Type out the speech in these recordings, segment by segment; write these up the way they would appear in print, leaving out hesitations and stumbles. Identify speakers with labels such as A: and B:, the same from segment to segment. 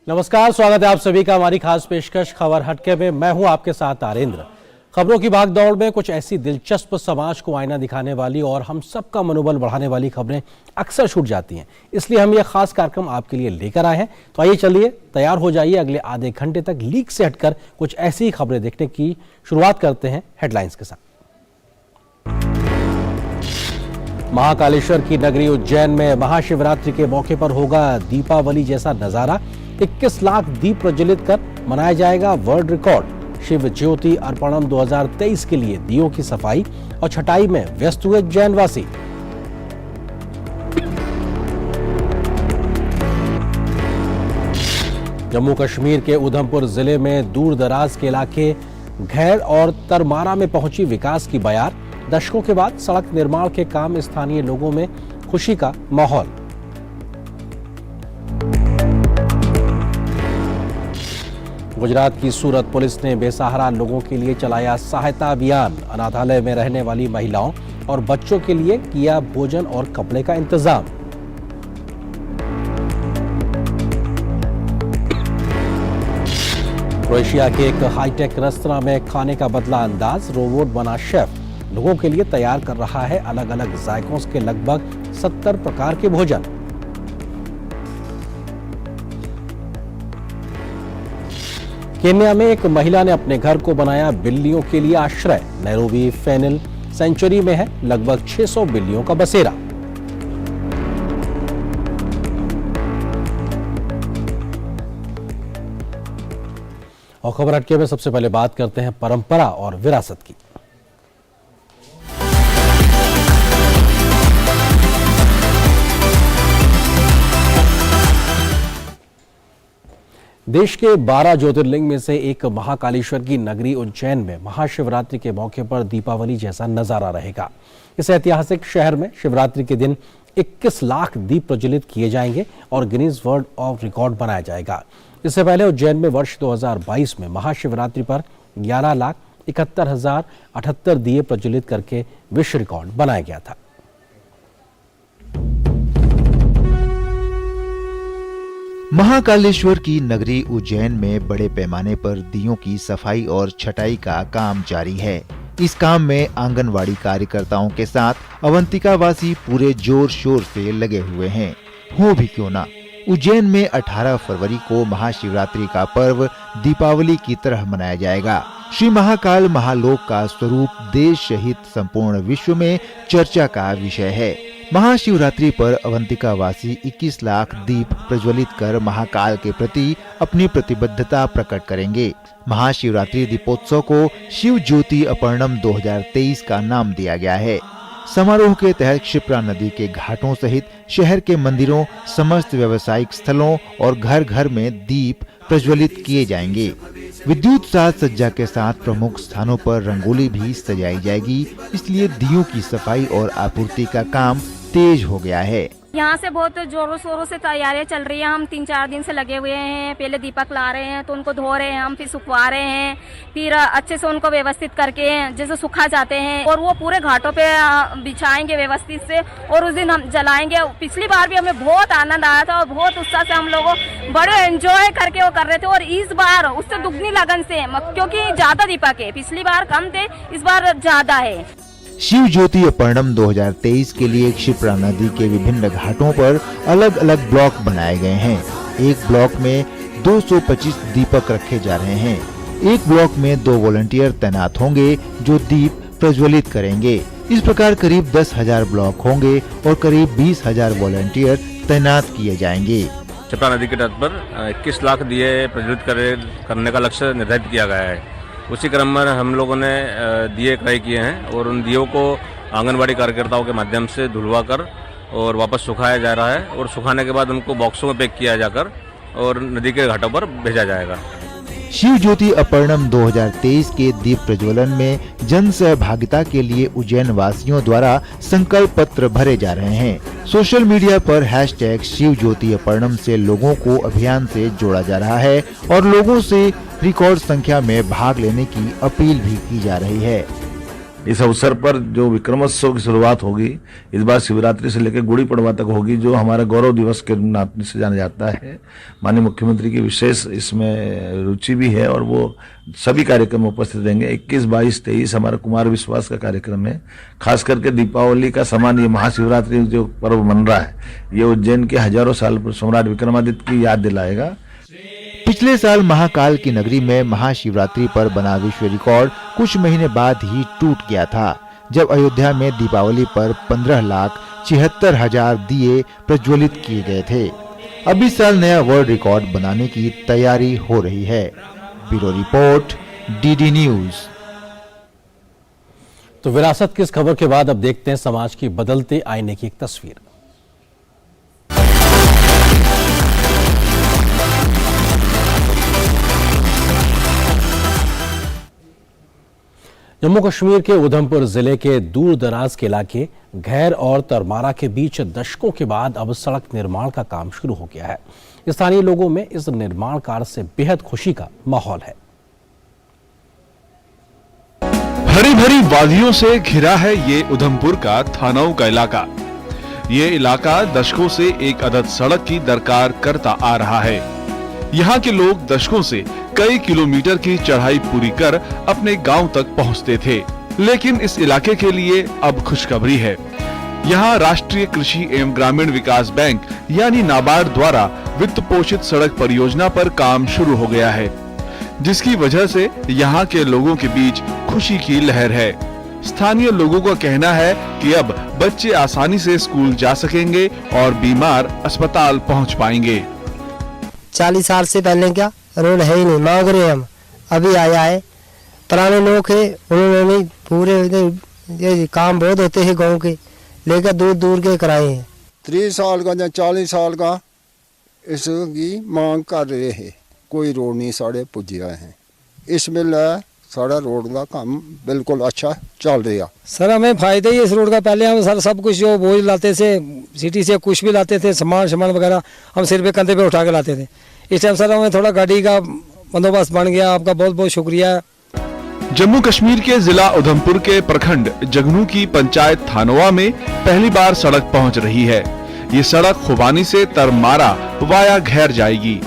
A: नमस्कार, स्वागत है आप सभी का हमारी खास पेशकश खबर हटके में। मैं हूं आपके साथ आरेंद्र। खबरों की भागदौड़ में कुछ ऐसी दिलचस्प, समाज को आईना दिखाने वाली और हम सबका मनोबल बढ़ाने वाली खबरें अक्सर छूट जाती हैं। इसलिए हम ये खास कार्यक्रम आपके लिए लेकर आए हैं। तो आइए चलिए तैयार हो जाइए, अगले आधे घंटे तक लीक से हटकर कुछ ऐसी खबरें देखने की शुरुआत करते हैं हेडलाइंस के साथ। महाकालेश्वर की नगरी उज्जैन में महाशिवरात्रि के मौके पर होगा दीपावली जैसा नजारा। 21 लाख दीप प्रज्वलित कर मनाया जाएगा वर्ल्ड रिकॉर्ड। शिव ज्योति अर्पणम 2023 के लिए दियों की सफाई और छटाई में व्यस्त हुए उज्जैनवासी। जम्मू कश्मीर के उधमपुर जिले में दूर दराज के इलाके घैर और तरमारा में पहुंची विकास की बयार। दशकों के बाद सड़क निर्माण के काम में स्थानीय लोगों में खुशी का माहौल। गुजरात की सूरत पुलिस ने बेसहारा लोगों के लिए चलाया सहायता अभियान। अनाथालय में रहने वाली महिलाओं और बच्चों के लिए किया भोजन और कपड़े का इंतजाम। क्रोएशिया के एक हाईटेक रेस्तरां में खाने का बदला अंदाज। रोबोट बना शेफ लोगों के लिए तैयार कर रहा है अलग अलग जायकों के लगभग 70 प्रकार के भोजन। केन्या में एक महिला ने अपने घर को बनाया बिल्लियों के लिए आश्रय। नैरोबी फेनिल सेंचुरी में है लगभग 600 बिल्लियों का बसेरा। और खबर हटके में सबसे पहले बात करते हैं परंपरा और विरासत की। देश के 12 ज्योतिर्लिंग में से एक महाकालेश्वर की नगरी उज्जैन में महाशिवरात्रि के मौके पर दीपावली जैसा नजारा रहेगा। इस ऐतिहासिक शहर में शिवरात्रि के दिन 21 लाख दीप प्रज्वलित किए जाएंगे और गिनीज वर्ल्ड ऑफ रिकॉर्ड बनाया जाएगा। इससे पहले उज्जैन में वर्ष 2022 में महाशिवरात्रि पर 11,71,078 दिए प्रज्वलित करके विश्व रिकॉर्ड बनाया गया था।
B: महाकालेश्वर की नगरी उज्जैन में बड़े पैमाने पर दीयों की सफाई और छटाई का काम जारी है। इस काम में आंगनवाड़ी कार्यकर्ताओं के साथ अवंतिका वासी पूरे जोर शोर से लगे हुए हैं। हो भी क्यों ना, उज्जैन में 18 फरवरी को महाशिवरात्रि का पर्व दीपावली की तरह मनाया जाएगा। श्री महाकाल महालोक का स्वरूप देश सहित संपूर्ण विश्व में चर्चा का विषय है। महाशिवरात्रि पर अवंतिका वासी 21 लाख दीप प्रज्वलित कर महाकाल के प्रति अपनी प्रतिबद्धता प्रकट करेंगे। महाशिवरात्रि दीपोत्सव को शिव ज्योति अर्पणम 2023 का नाम दिया गया है। समारोह के तहत क्षिप्रा नदी के घाटों सहित शहर के मंदिरों, समस्त व्यावसायिक स्थलों और घर घर में दीप प्रज्वलित किए जाएंगे। विद्युत साज सज्जा के साथ प्रमुख स्थानों पर रंगोली भी सजाई जाएगी। इसलिए दीयों की सफाई और आपूर्ति का काम तेज हो गया है।
C: यहाँ से बहुत जोरों शोरों से तैयारियां चल रही हैं। हम 3-4 दिन से लगे हुए हैं। पहले दीपक ला रहे हैं तो उनको धो रहे हैं हम, फिर सुखवा रहे हैं, फिर अच्छे से उनको व्यवस्थित करके जैसे सुखा जाते हैं और वो पूरे घाटों पे बिछाएंगे व्यवस्थित से और उस दिन हम जलाएंगे। पिछली बार भी हमें बहुत आनंद आया था और बहुत उत्साह से हम लोग बड़े एंजॉय करके वो कर रहे थे। और इस बार उससे दुगनी लगन से, क्योंकि ज्यादा दीपक है, पिछली बार कम थे, इस बार ज्यादा है।
B: शिव ज्योति अर्पणम 2023 के लिए क्षिप्रा नदी के विभिन्न घाटों पर अलग अलग ब्लॉक बनाए गए हैं। एक ब्लॉक में 225 दीपक रखे जा रहे हैं। एक ब्लॉक में 2 वॉलंटियर तैनात होंगे जो दीप प्रज्वलित करेंगे। इस प्रकार करीब 10,000 ब्लॉक होंगे और करीब 20,000 वॉलंटियर तैनात किए जाएंगे।
D: क्षिप्रा नदी के तट पर 21 लाख दिए प्रज्वलित करने का लक्ष्य निर्धारित किया गया है। उसी क्रम में हम लोगों ने दिए क्रय किए हैं और उन दियों को आंगनवाड़ी कार्यकर्ताओं के माध्यम से धुलवा कर और वापस सुखाया जा रहा है और सुखाने के बाद उनको बॉक्सों में पैक किया जाकर और नदी के घाटों पर भेजा जाएगा।
B: शिव ज्योति अर्पणम 2023 के दीप प्रज्वलन में जन सहभागिता के लिए उज्जैन वासियों द्वारा संकल्प पत्र भरे जा रहे हैं। सोशल मीडिया पर #शिव ज्योति अर्पणम से लोगों को अभियान से जोड़ा जा रहा है और लोगों से रिकॉर्ड संख्या में भाग लेने की अपील भी की जा रही है।
E: इस अवसर पर जो विक्रमोत्सव की शुरुआत होगी इस बार शिवरात्रि से लेकर गुड़ी पड़वा तक होगी, जो हमारा गौरव दिवस के नाम से जाना जाता है। माननीय मुख्यमंत्री की विशेष इसमें रुचि भी है और वो सभी कार्यक्रम उपस्थित रहेंगे। 21, 22, 23 हमारा कुमार विश्वास का कार्यक्रम है। खास करके दीपावली का समान ये महाशिवरात्रि जो पर्व मन रहा है, ये उज्जैन के हजारों साल पर सम्राट विक्रमादित्य की याद दिलाएगा।
B: पिछले साल महाकाल की नगरी में महाशिवरात्रि पर बना विश्व रिकॉर्ड कुछ महीने बाद ही टूट गया था, जब अयोध्या में दीपावली पर 15,76,000 दिए प्रज्वलित किए गए थे। अब इस साल नया वर्ल्ड रिकॉर्ड बनाने की तैयारी हो रही है। Bureau report, DD news.
A: तो विरासत की इस खबर के बाद अब देखते हैं समाज की बदलते आईने की एक तस्वीर। जम्मू कश्मीर के उधमपुर जिले के दूर दराज के इलाके घैर और तरमारा के बीच दशकों के बाद अब सड़क निर्माण का काम शुरू हो गया है। स्थानीय लोगों में इस निर्माण कार्य से बेहद खुशी का माहौल है।
F: हरी भरी वादियों से घिरा है ये उधमपुर का थानाओं का इलाका। ये इलाका दशकों से एक अदद सड़क की दरकार करता आ रहा है। यहाँ के लोग दशकों से कई किलोमीटर की चढ़ाई पूरी कर अपने गांव तक पहुँचते थे, लेकिन इस इलाके के लिए अब खुशखबरी है। यहाँ राष्ट्रीय कृषि एवं ग्रामीण विकास बैंक यानी नाबार्ड द्वारा वित्त पोषित सड़क परियोजना पर काम शुरू हो गया है, जिसकी वजह से यहाँ के लोगों के बीच खुशी की लहर है। स्थानीय लोगों का कहना है कि अब बच्चे आसानी से स्कूल जा सकेंगे और बीमार अस्पताल पहुँच पाएंगे।
G: 40 साल से पहले क्या रोड है ही नहीं, मांग रहे हम अभी आया है। पुराने लोग है उन्होंने पूरे ये काम बहुत होते हैं गांव के, लेकर दूर दूर के कराए हैं।
H: 30 साल का या 40 साल का इसकी मांग कर रहे हैं, कोई रोड नहीं साढ़े पुजिया है। इस वेले सारा रोड का काम बिल्कुल अच्छा चल रहा।
G: सर हमें फायदा ही इस रोड का। पहले हम सर सब कुछ जो बोझ लाते थे सिटी से, कुछ भी लाते थे सामान वगैरह हम सिर पे कंधे पे उठा के लाते थे। इस टाइम सर हमें थोड़ा गाड़ी का बंदोबस्त बन गया। आपका बहुत बहुत शुक्रिया।
F: जम्मू कश्मीर के जिला उधमपुर के प्रखंड जगनू की पंचायत थानोवा में पहली बार सड़क पहुंच रही है। ये सड़क खुबानी से तरमारा वाया घैर जाएगी।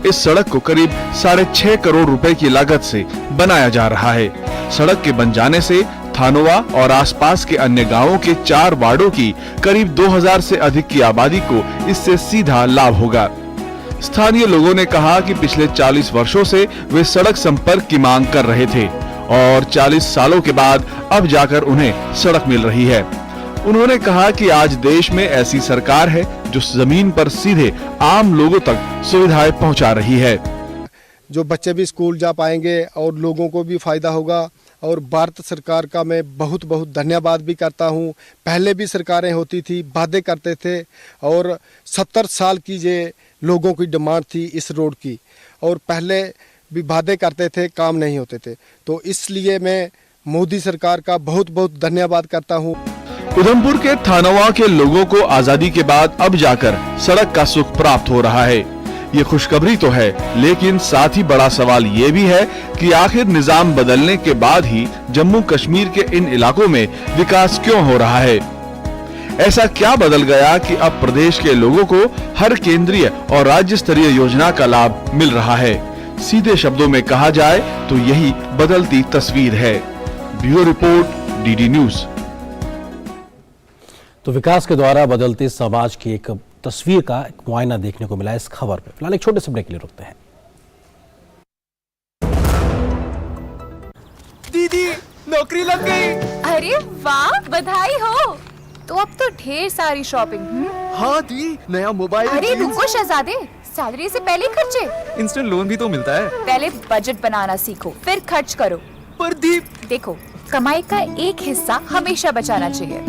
F: इस सड़क को करीब 6.5 करोड़ रुपए की लागत से बनाया जा रहा है। सड़क के बन जाने से थानोवा और आसपास के अन्य गांवों के 4 वार्डों की करीब 2000 से अधिक की आबादी को इससे सीधा लाभ होगा। स्थानीय लोगों ने कहा कि पिछले 40 वर्षों से वे सड़क संपर्क की मांग कर रहे थे और 40 सालों के बाद अब जाकर उन्हें सड़क मिल रही है। उन्होंने कहा कि आज देश में ऐसी सरकार है जो जमीन पर सीधे आम लोगों तक सुविधाएं पहुंचा रही है।
H: जो बच्चे भी स्कूल जा पाएंगे और लोगों को भी फायदा होगा। और भारत सरकार का मैं बहुत बहुत धन्यवाद भी करता हूं। पहले भी सरकारें होती थी, वादे करते थे और 70 साल की ये लोगों की डिमांड थी इस रोड की, और पहले भी वादे करते थे, काम नहीं होते थे। तो इसलिए मैं मोदी सरकार का बहुत बहुत धन्यवाद करता हूं।
F: उधमपुर के थानोवा के लोगों को आजादी के बाद अब जाकर सड़क का सुख प्राप्त हो रहा है। ये खुशखबरी तो है, लेकिन साथ ही बड़ा सवाल ये भी है कि आखिर निजाम बदलने के बाद ही जम्मू कश्मीर के इन इलाकों में विकास क्यों हो रहा है? ऐसा क्या बदल गया कि अब प्रदेश के लोगों को हर केंद्रीय और राज्य स्तरीय योजना का लाभ मिल रहा है? सीधे शब्दों में कहा जाए तो यही बदलती तस्वीर है। Bureau report, DD news.
A: तो विकास के द्वारा बदलते समाज की एक तस्वीर का एक मुआयना देखने को मिला इस खबर पे। फिलहाल एक छोटे से ब्रेक के लिए रुकते हैं।
I: दीदी नौकरी लग गई।
J: अरे वाह, बधाई हो। तो अब तो ढेर सारी शॉपिंग।
I: हाँ दी, नया मोबाइल।
J: अरे रुको शहजादे, सैलरी से पहले खर्चे।
I: इंस्टेंट लोन भी तो मिलता है।
J: पहले बजट बनाना सीखो, फिर खर्च करो।
I: पर दी
J: देखो, कमाई का एक हिस्सा हमेशा बचाना चाहिए,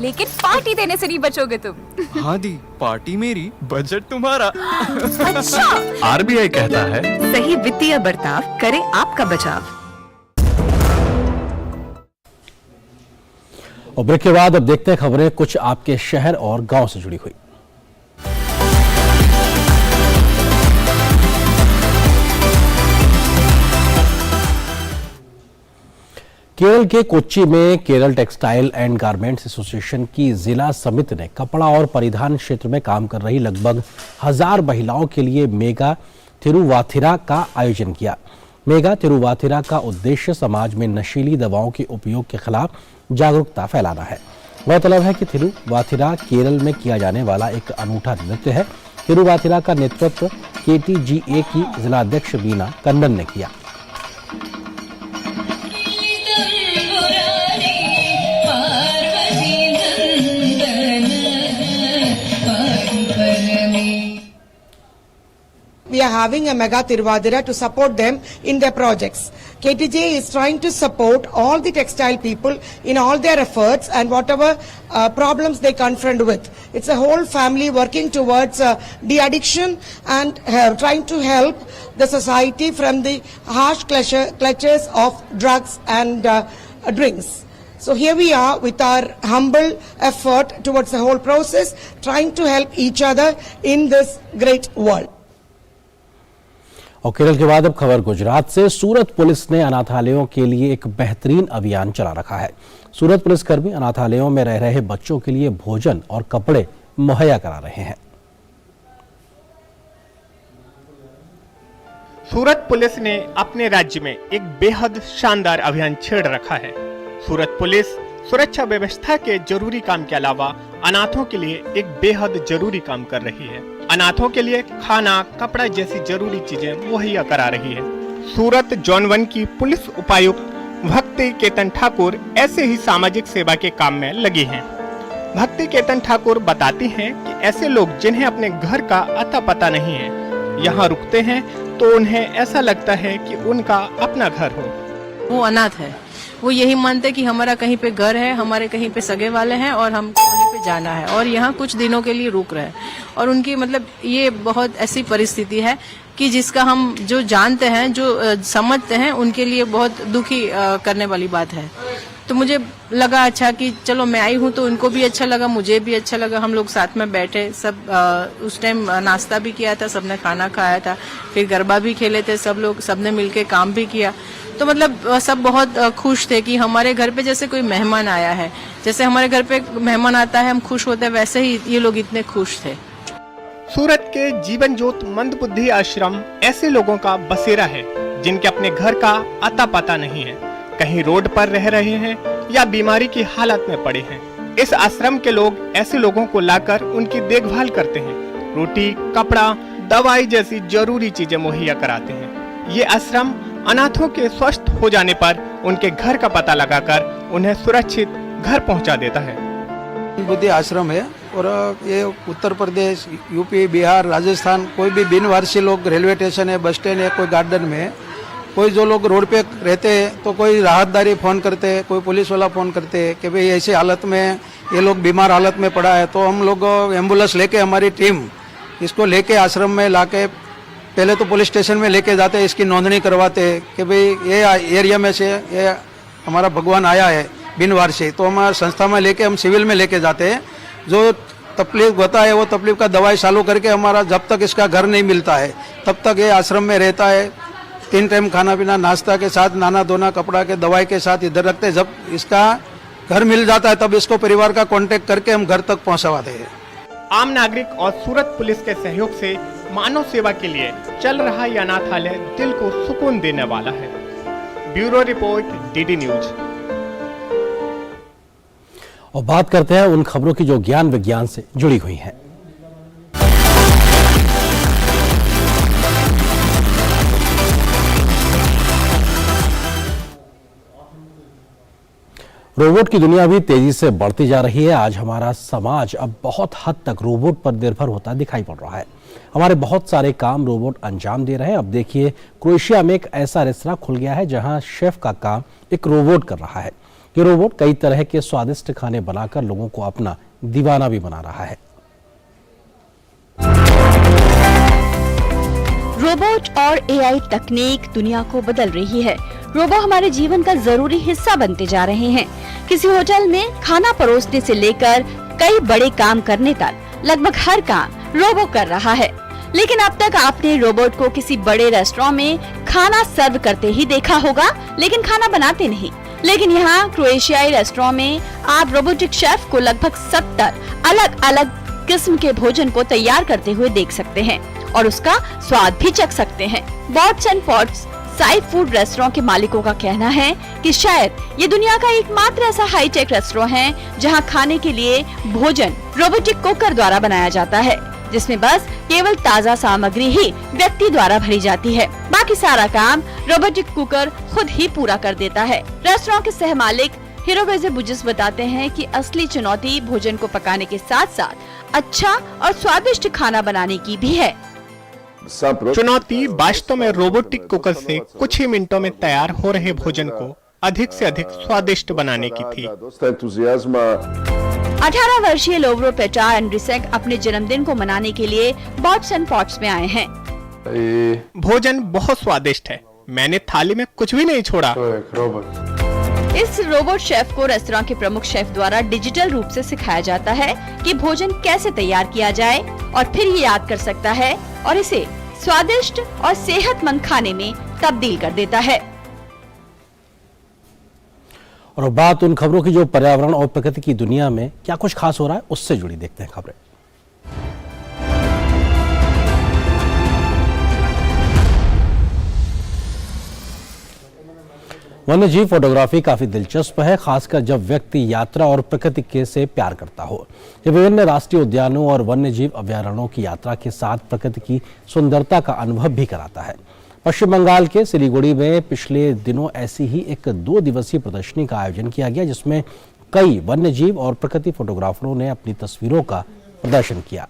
J: लेकिन पार्टी देने से नहीं बचोगे तुम।
I: हाँ दी, पार्टी मेरी, बजट तुम्हारा।
J: अच्छा।
F: आरबीआई कहता है,
K: सही वित्तीय बर्ताव करे आपका बचाव।
A: और ब्रेक के बाद अब देखते हैं खबरें कुछ आपके शहर और गांव से जुड़ी हुई। केरल के कोच्चि में Kerala textile and garments association की जिला समिति ने कपड़ा और परिधान क्षेत्र में काम कर रही लगभग 1000 महिलाओं के लिए मेगा तिरुवाथिरा का आयोजन किया। मेगा तिरुवाथिरा का उद्देश्य समाज में नशीली दवाओं के उपयोग के खिलाफ जागरूकता फैलाना है। गौरतलब है कि तिरुवाथिरा केरल में किया जाने वाला एक अनूठा नृत्य है। तिरुवाथिरा का नेतृत्व KTGA की जिलाध्यक्ष बीना कन्नन ने किया।
L: We are having a mega Tiruvadira to support them in their projects. KTJ is trying to support all the textile people in all their efforts and whatever problems they confront with. It's a whole family working towards de-addiction and trying to help the society from the harsh clutches of drugs and drinks. So here we are with our humble effort towards the whole process, trying to help each other in this great world.
A: और केरल के बाद अब खबर गुजरात से। सूरत police ने अनाथालयों के लिए एक बेहतरीन अभियान चला रखा है। सूरत पुलिसकर्मी अनाथालयों में रह रहे बच्चों के लिए भोजन और कपड़े मुहैया करा रहे हैं।
M: सूरत पुलिस ने अपने राज्य में एक बेहद शानदार अभियान छेड़ रखा है। सूरत पुलिस सुरक्षा व्यवस्था के जरूरी काम के अलावा अनाथों के लिए एक बेहद जरूरी काम कर रही है। अनाथों के लिए खाना, कपड़ा जैसी जरूरी चीजें मुहैया करा रही है। सूरत जोन 1 की पुलिस उपायुक्त भक्ति केतन ठाकुर ऐसे ही सामाजिक सेवा के काम में लगी हैं। भक्ति केतन ठाकुर बताती हैं कि ऐसे लोग जिन्हें अपने घर का अता पता नहीं है, यहाँ रुकते हैं तो उन्हें ऐसा लगता है कि उनका अपना घर हो।
N: वो अनाथ है, वो यही मानते कि हमारा कहीं पे घर है, हमारे कहीं पे सगे वाले हैं और हमको वहीं पे जाना है, और यहाँ कुछ दिनों के लिए रुक रहे हैं। और उनकी मतलब ये बहुत ऐसी परिस्थिति है कि जिसका हम जो जानते हैं, जो समझते हैं, उनके लिए बहुत दुखी करने वाली बात है। तो मुझे लगा अच्छा कि चलो मैं आई हूँ तो उनको भी अच्छा लगा, मुझे भी अच्छा लगा। हम लोग साथ में बैठे, सब उस टाइम नाश्ता भी किया था, सबने खाना खाया था, फिर गरबा भी खेले थे सब लोग, सबने मिलके काम भी किया। तो मतलब सब बहुत खुश थे कि हमारे घर पे जैसे कोई मेहमान आया है, जैसे हमारे घर पे मेहमान आता है हम खुश होते हैं, वैसे ही ये लोग इतने खुश थे।
M: सूरत के जीवन ज्योत मंदबुद्धि आश्रम ऐसे लोगों का बसेरा है जिनके अपने घर का अता पता नहीं है, कहीं रोड पर रह रहे हैं या बीमारी की हालत में पड़े हैं। इस आश्रम के लोग ऐसे लोगों को लाकर उनकी देखभाल करते हैं, रोटी, कपड़ा, दवाई जैसी जरूरी चीजें मुहैया कराते हैं। ये आश्रम अनाथों के स्वस्थ हो जाने पर उनके घर का पता लगाकर उन्हें सुरक्षित घर पहुंचा देता है।
O: बुद्धि आश्रम है और ये उत्तर प्रदेश, यूपी, बिहार, राजस्थान, कोई भी बिन वारसी लोग रेलवे स्टेशन है, बस स्टैंड है, कोई गार्डन में, कोई जो लोग रोड पे रहते हैं तो कोई राहतदारी फोन करते हैं, कोई पुलिस वाला फोन करते हैं कि भाई ऐसी हालत में ये लोग बीमार हालत में पड़ा है, तो हम लोग एम्बुलेंस लेके, हमारी टीम इसको लेके आश्रम में लाके पहले तो पुलिस स्टेशन में लेके जाते हैं, इसकी नोंदनी करवाते हैं कि भाई ये एरिया में से ये हमारा भगवान आया है बिनवार से, तो हमारा संस्था में लेके हम सिविल में लेके जाते हैं। जो तकलीफ होता है वो तकलीफ का दवाई चालू करके हमारा जब तक इसका घर नहीं मिलता है तब तक ये आश्रम में रहता है। 3 टाइम खाना पीना, नाश्ता के साथ, नाना धोना, कपड़ा के, दवाई के साथ इधर रखते हैं। जब इसका घर मिल जाता है तब इसको परिवार का कांटेक्ट करके हम घर तक पहुंचाते हैं।
M: आम नागरिक और सूरत पुलिस के सहयोग से मानव सेवा के लिए चल रहा यह अनाथालय दिल को सुकून देने वाला है। Bureau report, DD news.
A: और बात करते हैं उन खबरों की जो ज्ञान विज्ञान से जुड़ी हुई हैं। रोबोट की दुनिया भी तेजी से बढ़ती जा रही है। आज हमारा समाज अब बहुत हद तक रोबोट पर निर्भर होता दिखाई पड़ रहा है। हमारे बहुत सारे काम रोबोट अंजाम दे रहे हैं। अब देखिए, क्रोएशिया में एक ऐसा रेस्तरां खुल गया है जहां शेफ का काम एक रोबोट कर रहा है। ये रोबोट कई तरह के स्वादिष्ट खाने बनाकर लोगों को अपना दीवाना भी बना रहा है।
P: रोबोट और AI तकनीक दुनिया को बदल रही है। रोबो हमारे जीवन का जरूरी हिस्सा बनते जा रहे हैं। किसी होटल में खाना परोसने से लेकर कई बड़े काम करने तक लगभग हर काम रोबो कर रहा है। लेकिन अब तक आपने रोबोट को किसी बड़े रेस्टोरेंट में खाना सर्व करते ही देखा होगा, लेकिन खाना बनाते नहीं। लेकिन यहाँ क्रोएशियाई रेस्टोरेंट में आप रोबोटिक शेफ को लगभग 70 अलग अलग किस्म के भोजन को तैयार करते हुए देख सकते हैं और उसका स्वाद भी चख सकते हैं। Bots and pots Sai food restaurant के मालिकों का कहना है कि शायद ये दुनिया का एकमात्र ऐसा हाईटेक रेस्टोरेंट है जहां खाने के लिए भोजन रोबोटिक कुकर द्वारा बनाया जाता है, जिसमें बस केवल ताज़ा सामग्री ही व्यक्ति द्वारा भरी जाती है। बाकी सारा काम रोबोटिक कुकर खुद ही पूरा कर देता है। रेस्टोरेंट के सह मालिक हिरोवेजे बुजिस बताते हैं कि असली चुनौती भोजन को पकाने के साथ साथ अच्छा और स्वादिष्ट खाना बनाने की भी है।
M: चुनौती वास्तव में रोबोटिक कुकर से कुछ ही मिनटों में तैयार हो रहे भोजन को अधिक से अधिक स्वादिष्ट बनाने की थी।
P: 18 वर्षीय लोवरो पेटा एंड्रिसेक अपने जन्मदिन को मनाने के लिए बॉट्स एंड पॉट्स में आए हैं।
M: भोजन बहुत स्वादिष्ट है, मैंने थाली में कुछ भी नहीं छोड़ा।
P: इस रोबोट शेफ को रेस्तरां के प्रमुख शेफ द्वारा डिजिटल रूप से सिखाया जाता है कि भोजन कैसे तैयार किया जाए और फिर ये याद कर सकता है और इसे स्वादिष्ट और सेहतमंद खाने में तब्दील कर देता है।
A: और अब बात उन खबरों की जो पर्यावरण और प्रकृति की दुनिया में क्या कुछ खास हो रहा है उससे जुड़ी देखते हैं खबरें। वन्यजीव फोटोग्राफी काफी दिलचस्प है, खासकर जब व्यक्ति यात्रा और प्रकृति के से प्यार करता हो। ये विभिन्न राष्ट्रीय उद्यानों और वन्यजीव अभयारण्यों की यात्रा के साथ प्रकृति की सुंदरता का अनुभव भी कराता है। पश्चिम बंगाल के सिलीगुड़ी में पिछले दिनों ऐसी ही एक 2 दिवसीय प्रदर्शनी का आयोजन किया गया, जिसमें कई वन्यजीव और प्रकृति फोटोग्राफरों ने अपनी तस्वीरों का प्रदर्शन किया।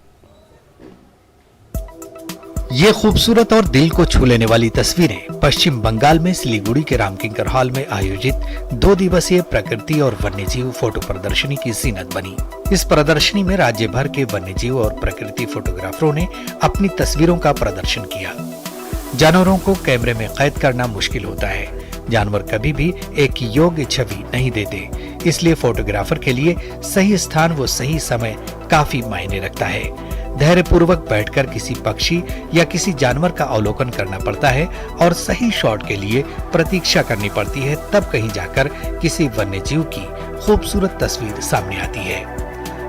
Q: ये खूबसूरत और दिल को छू लेने वाली तस्वीरें पश्चिम बंगाल में सिलीगुड़ी के रामकिंकर हॉल में आयोजित 2 दिवसीय प्रकृति और वन्यजीव फोटो प्रदर्शनी की जीनत बनी। इस प्रदर्शनी में राज्य भर के वन्यजीव और प्रकृति फोटोग्राफरों ने अपनी तस्वीरों का प्रदर्शन किया। जानवरों को कैमरे में कैद करना मुश्किल होता है, जानवर कभी भी एक योग्य छवि नहीं देते, इसलिए फोटोग्राफर के लिए सही स्थान व सही समय काफी मायने रखता है। धैर्यपूर्वक बैठकर किसी पक्षी या किसी जानवर का अवलोकन करना पड़ता है और सही शॉट के लिए प्रतीक्षा करनी पड़ती है, तब कहीं जाकर किसी वन्यजीव की खूबसूरत तस्वीर सामने आती है।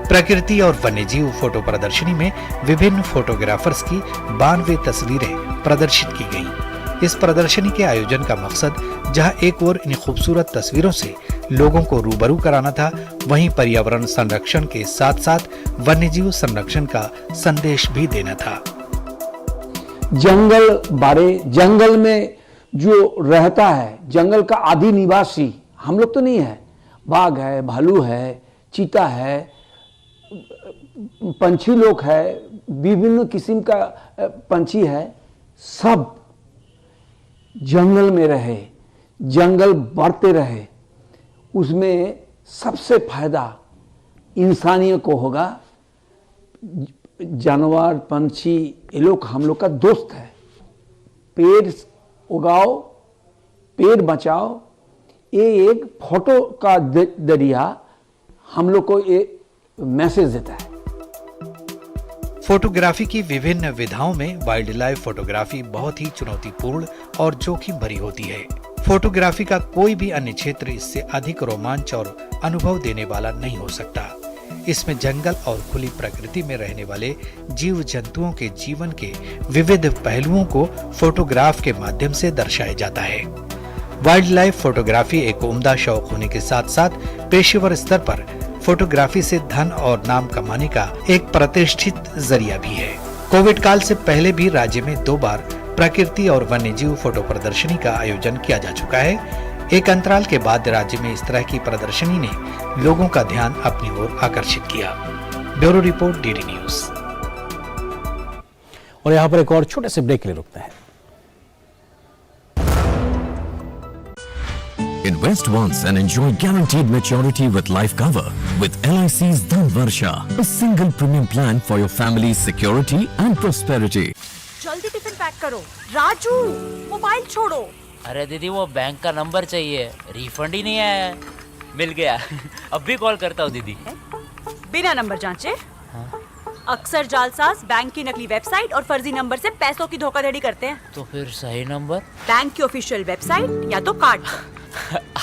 Q: प्रकृति और वन्यजीव फोटो प्रदर्शनी में विभिन्न फोटोग्राफर्स की 92 तस्वीरें प्रदर्शित की गयी। इस प्रदर्शनी के आयोजन का मकसद जहां एक ओर इन खूबसूरत तस्वीरों से लोगों को रूबरू कराना था, वहीं पर्यावरण संरक्षण के साथ साथ वन्यजीव संरक्षण का संदेश भी देना था।
R: जंगल में जो रहता है, जंगल का आदि निवासी हम लोग तो नहीं है। बाघ है, भालू है, चीता है, पंछी लोग है, विभिन्न किस्म का पंछी है, सब जंगल में रहे, जंगल बढ़ते रहे, उसमें सबसे फायदा इंसानियों को होगा। जानवर, पंछी, ये लोग हम लोग का दोस्त है। पेड़ उगाओ, पेड़ बचाओ, ये एक फोटो का जरिया हम लोग को ये मैसेज देता है।
Q: फोटोग्राफी की विभिन्न विधाओं में वाइल्ड लाइफ फोटोग्राफी बहुत ही चुनौतीपूर्ण और जोखिम भरी होती है। फोटोग्राफी का कोई भी अन्य क्षेत्र इससे अधिक रोमांच और अनुभव देने वाला नहीं हो सकता। इसमें जंगल और खुली प्रकृति में रहने वाले जीव जंतुओं के जीवन के विविध पहलुओं को फोटोग्राफ के माध्यम से दर्शाया जाता है। वाइल्ड लाइफ फोटोग्राफी एक उम्दा शौक होने के साथ साथ पेशेवर स्तर पर फोटोग्राफी से धन और नाम कमाने का एक प्रतिष्ठित जरिया भी है। कोविड काल से पहले भी राज्य में 2 बार प्रकृति और वन्यजीव फोटो प्रदर्शनी का आयोजन किया जा चुका है। एक अंतराल के बाद राज्य में इस तरह की प्रदर्शनी ने लोगों का ध्यान अपनी ओर आकर्षित किया। Bureau report, DD news.
A: और यहाँ पर एक और छोटे से ब्रेक के लिए रुकते हैं।
S: Invest once and enjoy guaranteed maturity with life cover with LIC's Dhan Varsha, a single premium plan for your family's security and prosperity.
T: जल्दी टिफिन पैक करो। राजू, मोबाइल छोड़ो।
U: अरे दीदी, वो बैंक का नंबर चाहिए, रिफंड ही नहीं आया है। मिल गया। अब भी कॉल करता हूँ दीदी।
T: बिना नंबर जांचे? अक्सर जालसाज बैंक की नकली वेबसाइट और फर्जी नंबर से पैसों की धोखाधड़ी करते हैं।
U: तो फिर सही नंबर?
T: बैंक की ऑफिशियल वेबसाइट या तो कार्ड।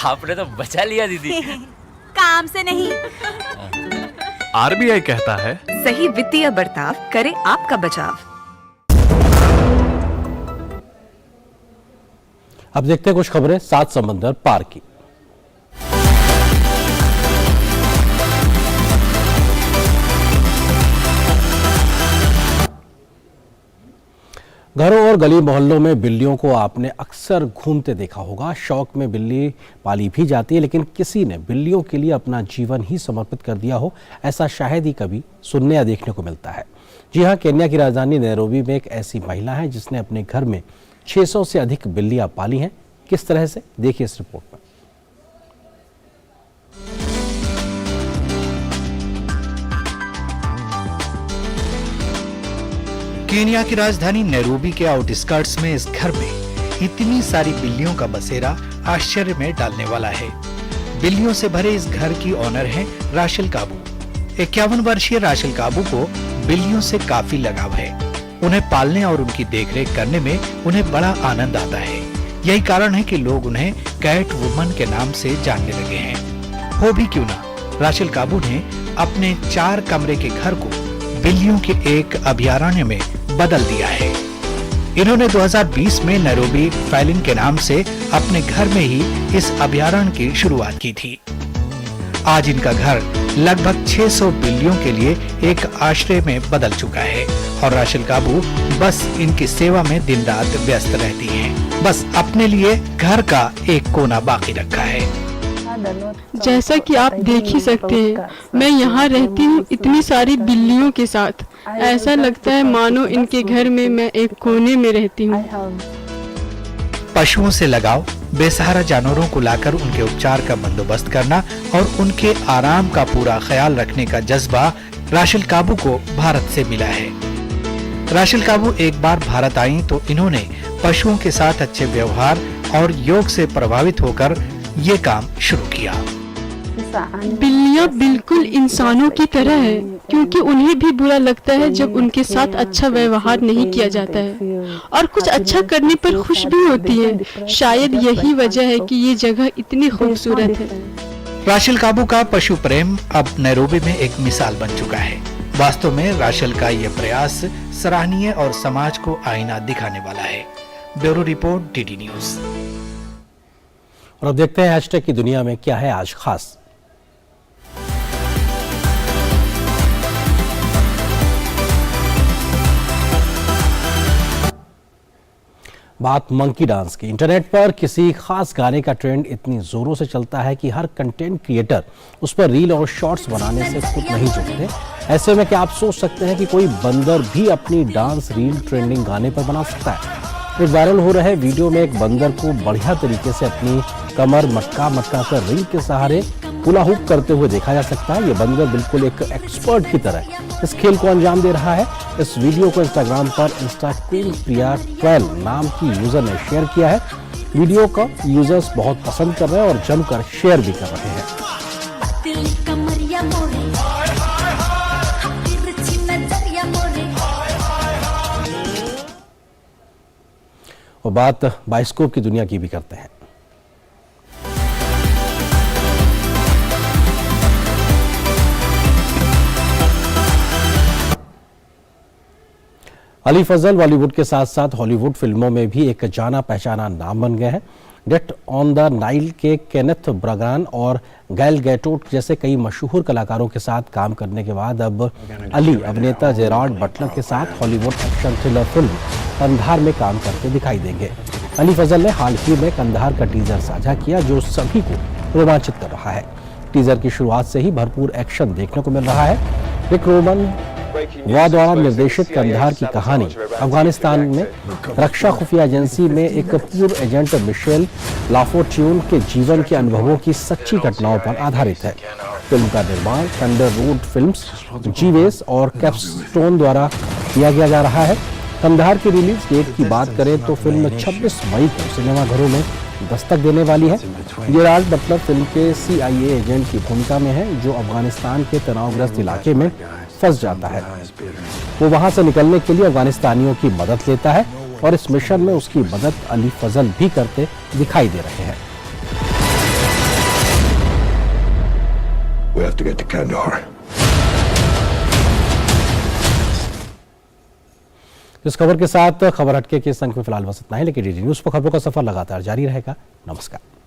U: आपने तो बचा लिया दीदी।
T: काम से नहीं।
F: आरबीआई कहता है,
K: सही वित्तीय बर्ताव करे आपका बचाव।
A: अब देखते हैं कुछ खबरें 7 समंदर पार की। घरों और गली मोहल्लों में बिल्लियों को आपने अक्सर घूमते देखा होगा। शौक में बिल्ली पाली भी जाती है, लेकिन किसी ने बिल्लियों के लिए अपना जीवन ही समर्पित कर दिया हो, ऐसा शायद ही कभी सुनने या देखने को मिलता है। जी हाँ, केन्या की राजधानी नैरोबी में एक ऐसी महिला है जिसने अपने घर में 600 से अधिक बिल्लियां पाली हैं। किस तरह से, देखिए इस रिपोर्ट में।
Q: केन्या की राजधानी नैरोबी के आउटस्कर्ट्स में इस घर में इतनी सारी बिल्लियों का बसेरा आश्चर्य में डालने वाला है। बिल्लियों से भरे इस घर की ओनर है राशेल काबू। 51 वर्षीय राशेल काबू को बिल्लियों से काफी लगाव है। उन्हें पालने और उनकी देखरेख करने में उन्हें बड़ा आनंद आता है। यही कारण है कि लोग उन्हें कैट वुमन के नाम से जानने लगे हैं। हो भी क्यों ना, राशेल काबू ने अपने 4 कमरे के घर को बिल्लियों के एक अभयारण्य में बदल दिया है। इन्होंने 2020 में नैरोबी फैलिन के नाम से अपने घर में ही इस अभयारण्य की शुरुआत की थी। आज इनका घर लगभग 600 बिल्लियों के लिए एक आश्रय में बदल चुका है और राशेल काबू बस इनकी सेवा में दिन रात व्यस्त रहती हैं। बस अपने लिए घर का एक कोना बाकी रखा है।
C: जैसा कि आप देख ही सकते हैं, मैं यहाँ रहती हूँ इतनी सारी बिल्लियों के साथ। ऐसा लगता है मानो इनके घर में मैं एक कोने में रहती हूँ।
Q: पशुओं से लगाव, बेसहारा जानवरों को लाकर उनके उपचार का बंदोबस्त करना और उनके आराम का पूरा ख्याल रखने का जज्बा राशेल काबू को भारत से मिला है। राशेल काबू एक बार भारत आई तो इन्होंने पशुओं के साथ अच्छे व्यवहार और योग से प्रभावित होकर ये काम शुरू किया।
C: बिल्लियाँ बिल्कुल इंसानों की तरह है, क्योंकि उन्हें भी बुरा लगता है जब उनके साथ अच्छा व्यवहार नहीं किया जाता है और कुछ अच्छा करने पर खुश भी होती है। शायद यही वजह है कि ये जगह इतनी खूबसूरत है।
Q: राशेल काबू का पशु प्रेम अब नैरोबी में एक मिसाल बन चुका है। वास्तव में राशेल का ये प्रयास सराहनीय और समाज को आईना दिखाने वाला है। Bureau report, DD news.
A: और अब देखते हैं हैशटैग की दुनिया में क्या है आज खास। बात मंकी डांस की। इंटरनेट पर किसी खास गाने का ट्रेंड इतनी जोरों से चलता है कि हर कंटेंट क्रिएटर उस पर रील और शॉर्ट्स बनाने से खुद नहीं जुड़ते। ऐसे में क्या आप सोच सकते हैं कि कोई बंदर भी अपनी डांस रील ट्रेंडिंग गाने पर बना सकता है? एक वायरल हो रहे वीडियो में एक बंदर को बढ़िया तरीके से अपनी कमर मटका कर रील के सहारे हुला हुप करते हुए देखा जा सकता है। ये बंदर बिल्कुल एक एक्सपर्ट की तरह इस खेल को अंजाम दे रहा है। इस वीडियो को इंस्टाग्राम पर इंस्टा क्वीन प्रिया 12 नाम की यूजर ने शेयर किया है। वीडियो को यूजर्स बहुत पसंद कर रहे हैं और जमकर शेयर भी कर रहे हैं। और बात बाइस्कोप की दुनिया की भी करते हैं। अली फजल बॉलीवुड के साथ साथ हॉलीवुड फिल्मों में भी एक जाना पहचाना नाम बन गए हैं। डेथ ऑन द नाइल के केनेथ ब्रागान और गैल गैटोट जैसे कई मशहूर कलाकारों के साथ काम करने के बाद अब अली अभिनेता जेरार्ड बटलर के साथ Hollywood action thriller film Kandahar में काम करते दिखाई देंगे। अली फजल ने हाल ही में कंधार का टीजर साझा किया जो सभी को रोमांचित कर रहा है। टीजर की शुरुआत से ही भरपूर एक्शन देखने को मिल रहा है। रिक रोमन द्वारा निर्देशित कंधार की कहानी अफगानिस्तान में रक्षा खुफिया एजेंसी में एक पूर्व एजेंट मिशेल लाफोर्ट्यून के जीवन के अनुभवों की सच्ची घटनाओं पर आधारित है। फिल्म का निर्माण थंडर रोड फिल्म्स, जीवेस और कैपस्टोन द्वारा किया जा रहा है। कंधार की रिलीज डेट की बात करें तो फिल्म 26 मई को सिनेमाघरों में दस्तक देने वाली है। जेराल्ड बटलर फिल्म के CIA एजेंट की भूमिका में है जो अफगानिस्तान के तनावग्रस्त इलाके में फंस जाता है। वो वहां से निकलने के लिए अफगानिस्तानियों की मदद लेता है और इस मिशन में उसकी मदद अली फजल भी करते दिखाई दे रहे हैं।
D: We have to get to Kandahar.
A: इस खबर के साथ खबर हटके के इस अंक में फिलहाल बस इतना ही, लेकिन डीडी न्यूज पर खबरों का सफर लगातार जारी रहेगा। नमस्कार।